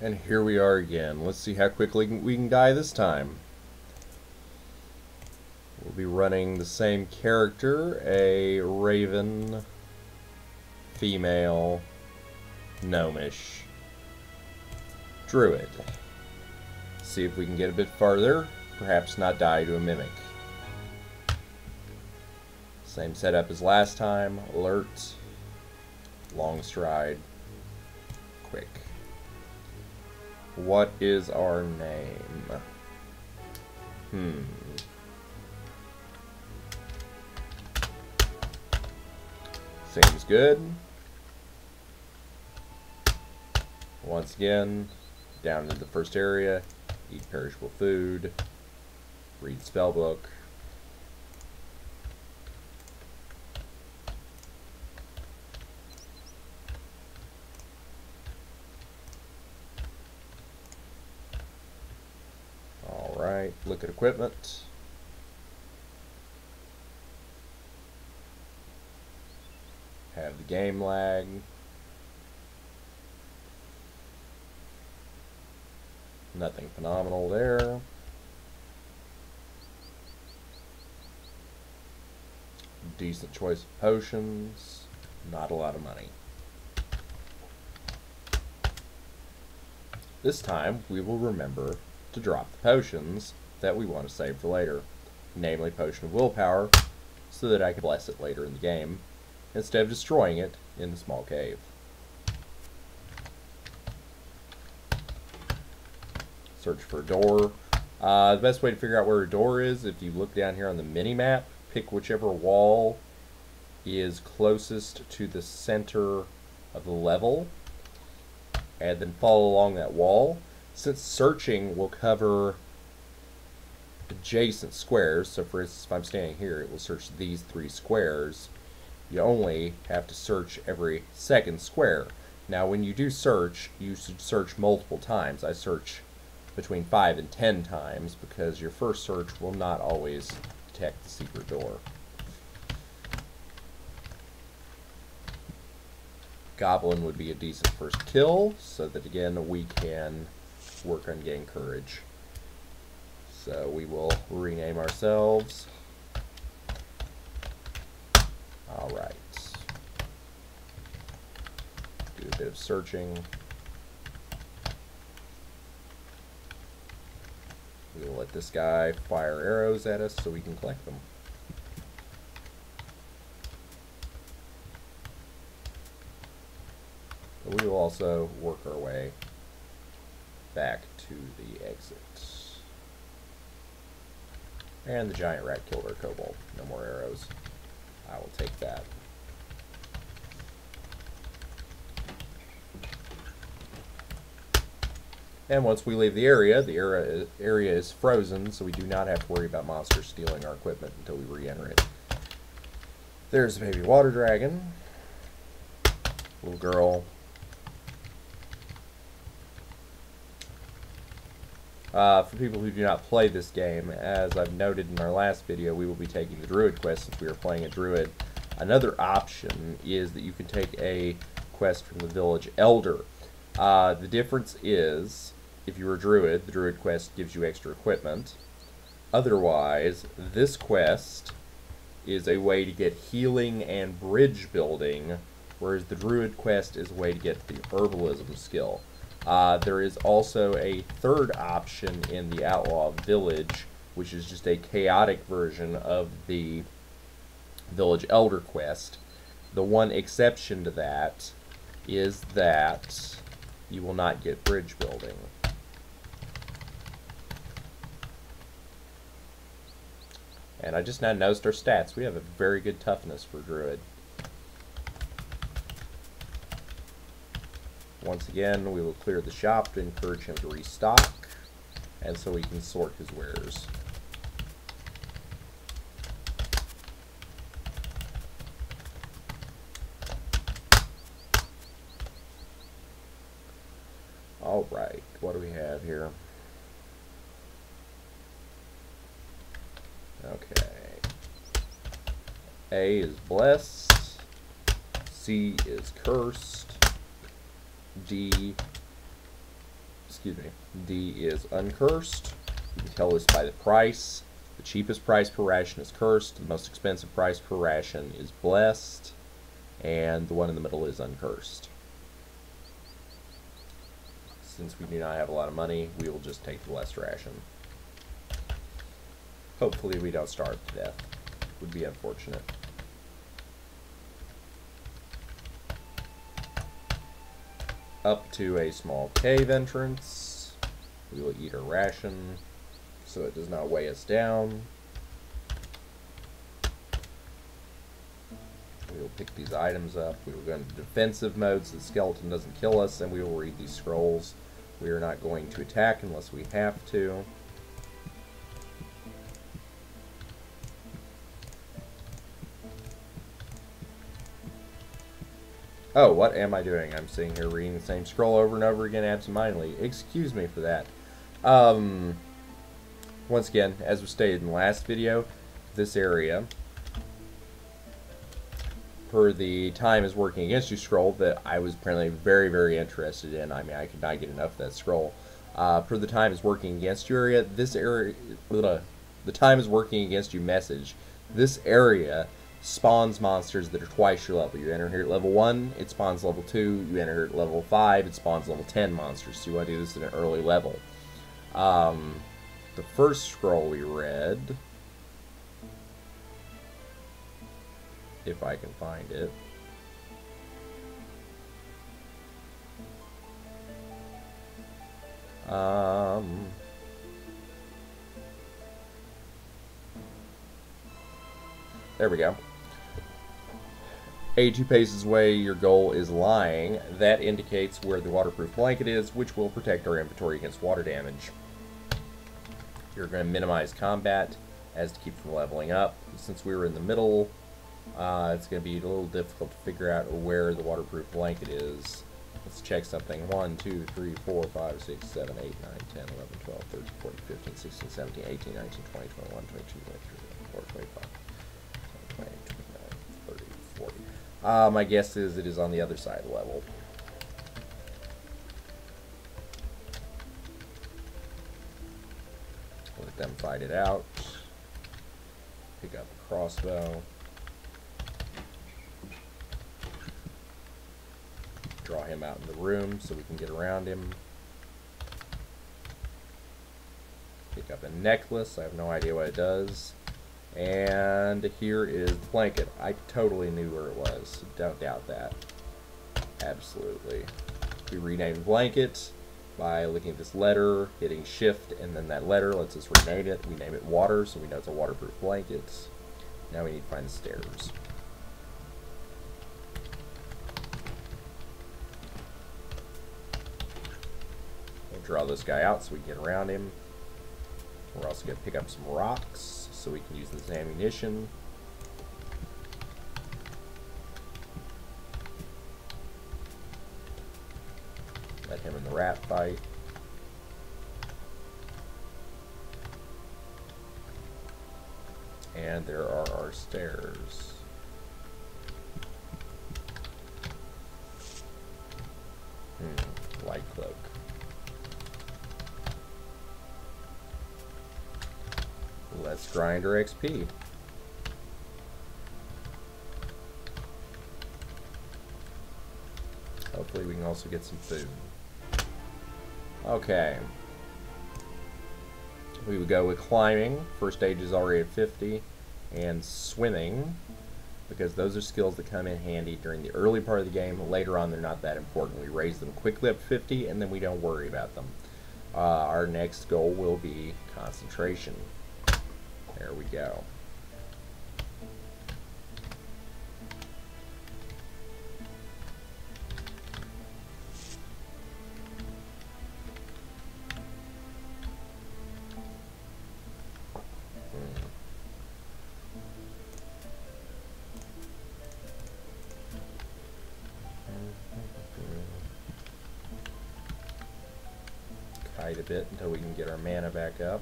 And here we are again. Let's see how quickly we can die this time. We'll be running the same character, a raven, female, gnomish, druid. See if we can get a bit farther, perhaps not die to a mimic. Same setup as last time, alert, long stride, quick. What is our name? Seems good. Once again, down into the first area, eat perishable food, read spellbook. Alright, look at equipment. Have the game lag. Nothing phenomenal there. Decent choice of potions. Not a lot of money. This time we will remember to drop the potions that we want to save for later. Namely Potion of Willpower, so that I can bless it later in the game, instead of destroying it in the small cave. Search for a door. The best way to figure out where a door is, if you look down here on the mini-map, pick whichever wall is closest to the center of the level, and then follow along that wall. Since searching will cover adjacent squares, so for instance if I'm standing here, it will search these 3 squares. You only have to search every second square. Now when you do search, you should search multiple times. I search between 5 and 10 times because your first search will not always detect the secret door. Goblin would be a decent first kill, so that again we can work on getting courage. So we will rename ourselves. Alright. Do a bit of searching. We will let this guy fire arrows at us so we can collect them. But we will also work our way back to the exit. And the giant rat killed our kobold. No more arrows. I will take that. And once we leave the area is frozen, so we do not have to worry about monsters stealing our equipment until we re-enter it. There's the baby water dragon. Little girl. For people who do not play this game, as I've noted in our last video, we will be taking the Druid quest since we are playing a Druid. Another option is that you can take a quest from the village elder. The difference is, if you're a Druid, the Druid quest gives you extra equipment. Otherwise, this quest is a way to get healing and bridge building, whereas the Druid quest is a way to get the herbalism skill. There is also a third option in the Outlaw Village, which is just a chaotic version of the Village Elder quest. The one exception to that is that you will not get bridge building. And I just now noticed our stats. We have a very good toughness for Druid. Once again, we will clear the shop to encourage him to restock, and so we can sort his wares. Alright, what do we have here? Okay. A is blessed. C is cursed. D excuse me, D is uncursed. You can tell this by the price. The cheapest price per ration is cursed. The most expensive price per ration is blessed. And the one in the middle is uncursed. Since we do not have a lot of money, we will just take the blessed ration. Hopefully we don't starve to death. Would be unfortunate. Up to a small cave entrance. We will eat our ration so it does not weigh us down. We will pick these items up. We will go into defensive mode so the skeleton doesn't kill us, and we will read these scrolls. We are not going to attack unless we have to. Oh, what am I doing? I'm sitting here reading the same scroll over and over again absentmindedly. Excuse me for that. Once again, as was stated in the last video, this area, per the time is working against you scroll that I was apparently very, very interested in. I mean, I could not get enough of that scroll. Per the time is working against you area, this area, the time is working against you message, this area spawns monsters that are twice your level. You enter here at level 1, it spawns level 2. You enter here at level 5, it spawns level 10 monsters. So you want to do this at an early level. The first scroll we read, if I can find it, there we go. 82 paces away, your goal is lying. That indicates where the waterproof blanket is, which will protect our inventory against water damage. You're going to minimize combat as to keep from leveling up. Since we were in the middle, it's going to be a little difficult to figure out where the waterproof blanket is. Let's check something. 1, 2, 3, 4, 5, 6, 7, 8, 9, 10, 11, 12, 13, 14, 15, 16, 17, 18, 19, 20, 21, 22, 23, 24, 25, 20, 29, 30, 40. My guess is it is on the other side of the level. Let them fight it out. Pick up a crossbow. Draw him out in the room so we can get around him. Pick up a necklace. I have no idea what it does. And here is the blanket. I totally knew where it was. Don't doubt that. Absolutely. We rename the blanket by looking at this letter, hitting shift, and then that letter lets us rename it. We name it water, so we know it's a waterproof blanket. Now we need to find the stairs. We'll draw this guy out so we can get around him. We're also going to pick up some rocks so we can use this ammunition. Let him in the rat fight. And there are our stairs. Light cloak. Let's grind our XP. Hopefully we can also get some food. Okay. We would go with climbing. First stage is already at 50. And swimming, because those are skills that come in handy during the early part of the game. Later on, they're not that important. We raise them quickly up to 50, and then we don't worry about them. Our next goal will be concentration. There we go. Kite a bit until we can get our mana back up.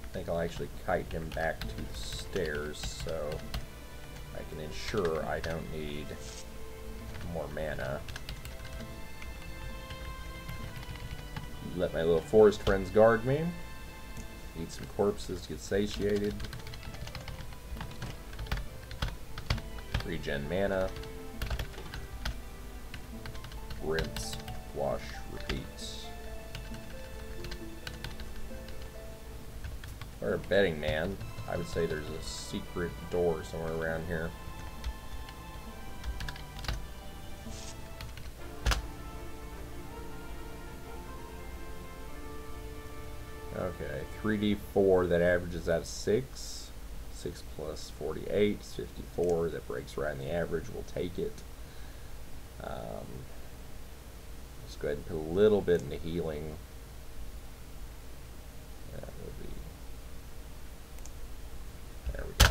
I think I'll actually kite him back to the stairs so I can ensure I don't need more mana. let my little forest friends guard me. Eat some corpses to get satiated. Regen mana. Rinse, wash, repeat. For a betting man, I would say there's a secret door somewhere around here. Okay, 3d4, that averages out of 6. 6 plus 48 is 54. That breaks right in the average. We'll take it. Let's go ahead and put a little bit into healing. That would be... There we go.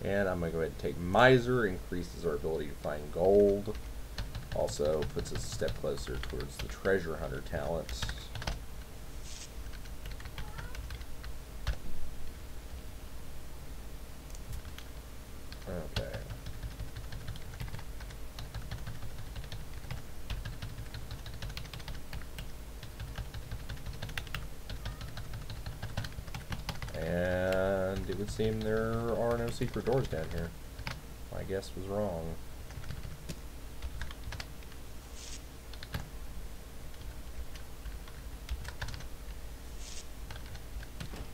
And I'm going to go ahead and take Miser. Increases our ability to find gold. Also puts us a step closer towards the Treasure Hunter talent. Okay. And it would seem there are no secret doors down here. My guess was wrong.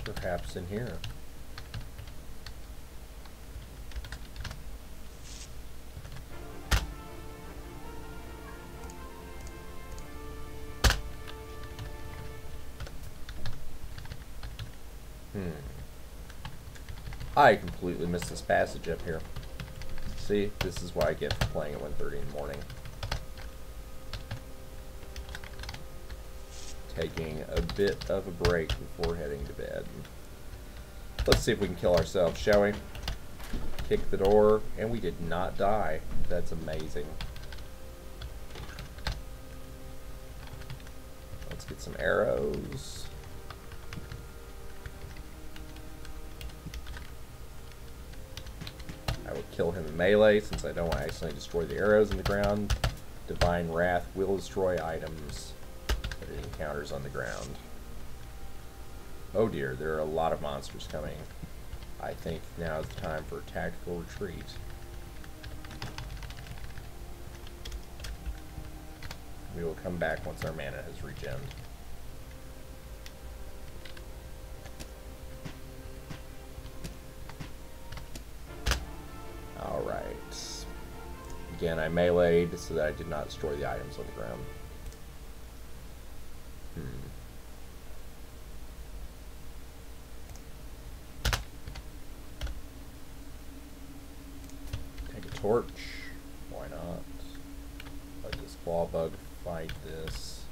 Perhaps in here. I completely missed this passage up here. See, this is what I get for playing at 1:30 in the morning. Taking a bit of a break before heading to bed. Let's see if we can kill ourselves, shall we? Kick the door, and we did not die. That's amazing. Let's get some arrows. I will kill him in melee since I don't want to accidentally destroy the arrows in the ground. Divine Wrath will destroy items that it encounters on the ground. Oh dear, there are a lot of monsters coming. I think now is the time for a tactical retreat. We will come back once our mana has regened. Alright. Again, I meleeed so that I did not destroy the items on the ground. Take a torch. Why not? Let this claw bug fight this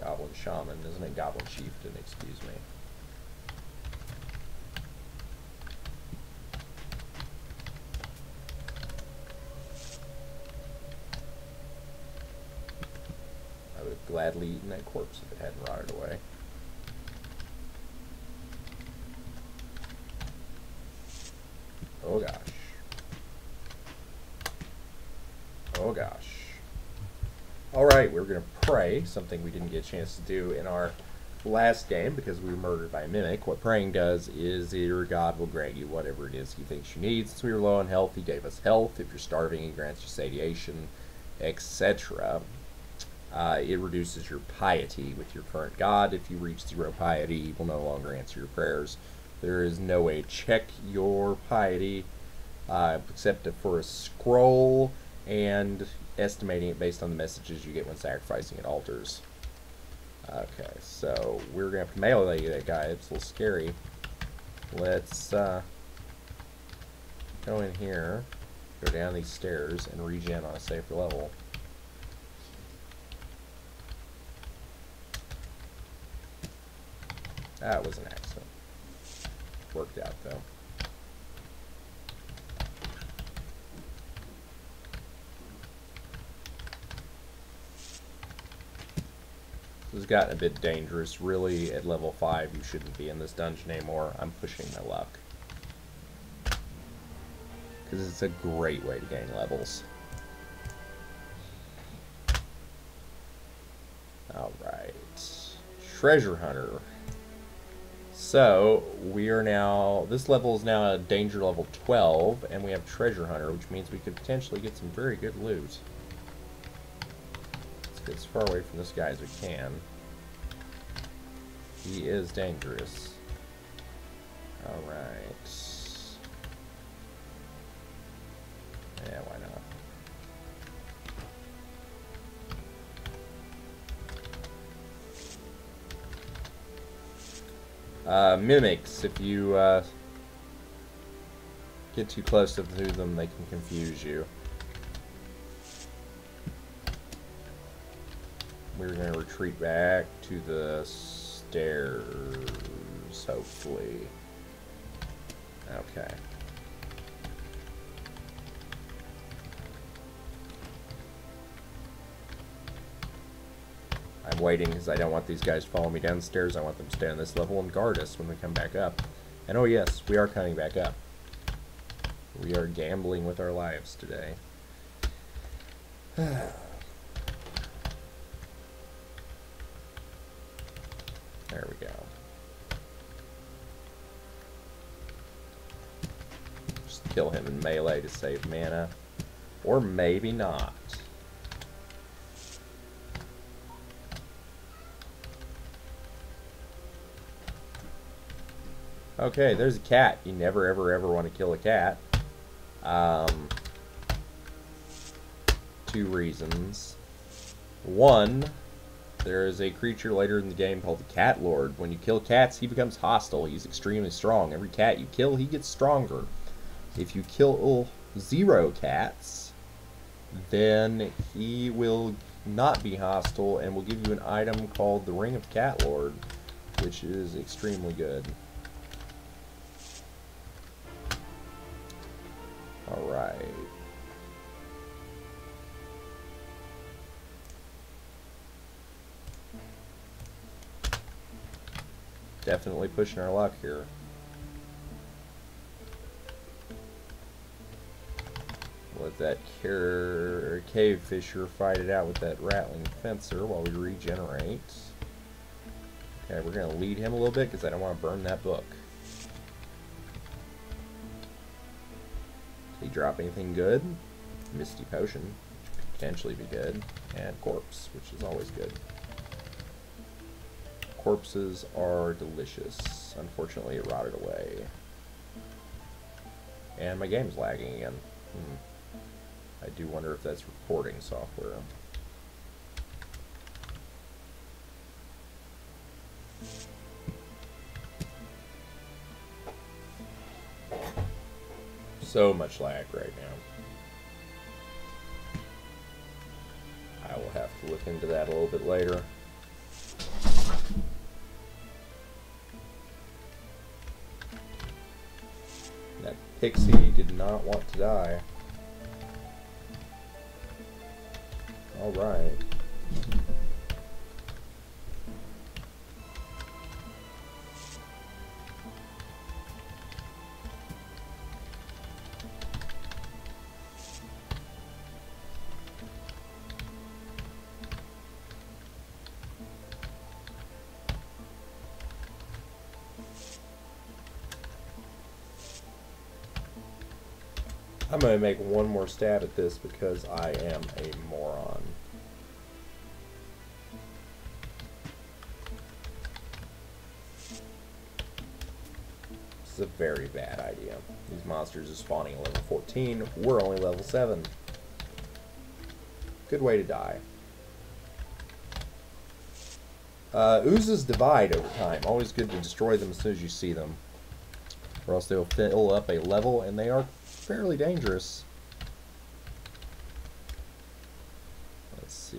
goblin shaman. Isn't it goblin chieftain? Excuse me. I would have gladly eaten that corpse if it hadn't rotted away. Oh gosh. Oh gosh. Alright, we're going to pray, something we didn't get a chance to do in our last game because we were murdered by a mimic. What praying does is your God will grant you whatever it is he thinks you need. Since we were low on health, he gave us health. If you're starving, he grants you satiation, etc. It reduces your piety with your current God. If you reach 0 piety, he will no longer answer your prayers. There is no way to check your piety except for a scroll and estimating it based on the messages you get when sacrificing at altars. Okay, so we're going to have to melee that guy. It's a little scary. Let's go in here, go down these stairs, and regen on a safer level. That was an accident. Worked out, though. This has gotten a bit dangerous. Really, at level 5, you shouldn't be in this dungeon anymore. I'm pushing my luck. Because it's a great way to gain levels. Alright. Treasure Hunter. So, we are now, this level is now at danger level 12, and we have Treasure Hunter, which means we could potentially get some very good loot. Let's get as far away from this guy as we can. He is dangerous. Alright. Yeah, why not? Mimics, if you get too close to them, they can confuse you. We're going to retreat back to the stairs, hopefully. Okay. I'm waiting because I don't want these guys to follow me downstairs. I want them to stay on this level and guard us when we come back up. And oh yes, we are coming back up. We are gambling with our lives today. There we go. Just kill him in melee to save mana. Or maybe not. Okay, there's a cat. You never, ever want to kill a cat. 2 reasons. 1, there is a creature later in the game called the Cat Lord. When you kill cats, he becomes hostile. He's extremely strong. Every cat you kill, he gets stronger. If you kill 0 cats, then he will not be hostile and will give you an item called the Ring of Cat Lord, which is extremely good. Alright. Definitely pushing our luck here. Let that cave fisher fight it out with that rattling fencer while we regenerate. Okay, we're going to lead him a little bit because I don't want to burn that book. Did he drop anything good? Misty Potion, which could potentially be good. And Corpse, which is always good. Corpses are delicious. Unfortunately, it rotted away. And my game's lagging again. I do wonder if that's recording software. So much lag right now. I will have to look into that a little bit later. That pixie did not want to die. Alright. I'm going to make one more stab at this because I am a moron. This is a very bad idea. These monsters are spawning at level 14. We're only level 7. Good way to die. Oozes divide over time. Always good to destroy them as soon as you see them. Or else they'll fill up a level, and they are fairly dangerous. Let's see.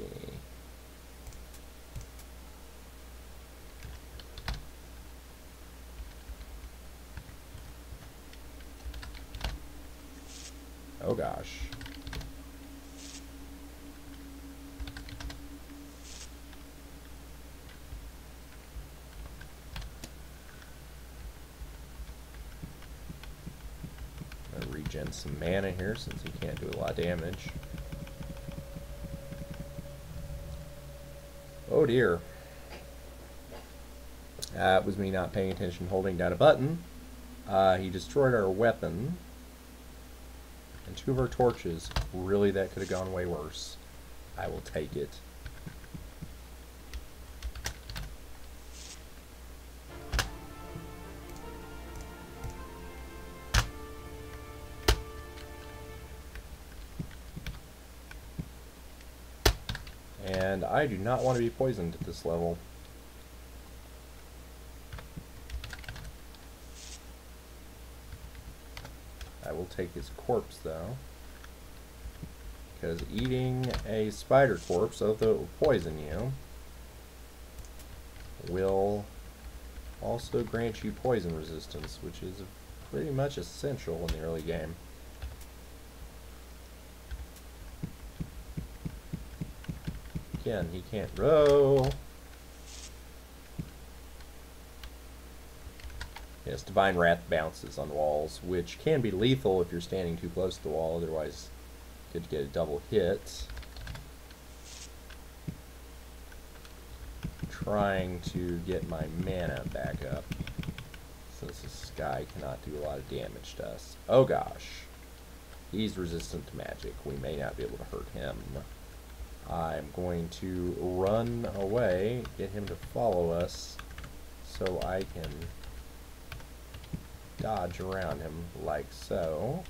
Oh gosh. Regen some mana here since he can't do a lot of damage. Oh dear. That was me not paying attention, holding down a button. He destroyed our weapon. And 2 of our torches. Really, that could have gone way worse. I will take it. And I do not want to be poisoned at this level. I will take his corpse, though. Because eating a spider corpse, although it will poison you, will also grant you poison resistance, which is pretty much essential in the early game. Again, he can't row. Yes, Divine Wrath bounces on walls, which can be lethal if you're standing too close to the wall, otherwise you could get a double hit. Trying to get my mana back up, since this guy cannot do a lot of damage to us. Oh gosh. He's resistant to magic. We may not be able to hurt him. I'm going to run away, get him to follow us, so I can dodge around him like so.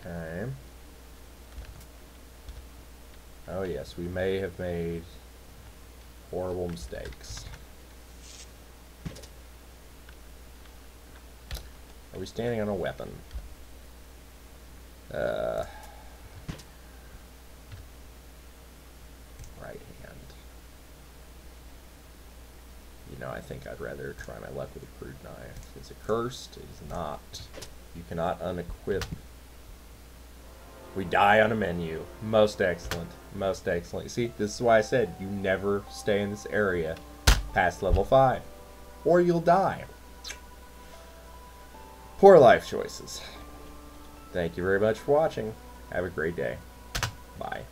Okay. Oh yes, we may have made horrible mistakes. Are we standing on a weapon? Right hand. You know, I think I'd rather try my luck with a crude knife. Is it cursed? It is not. You cannot unequip. We die on a menu. Most excellent. Most excellent. See, this is why I said you never stay in this area past level 5. Or you'll die. Poor life choices. Thank you very much for watching. Have a great day. Bye.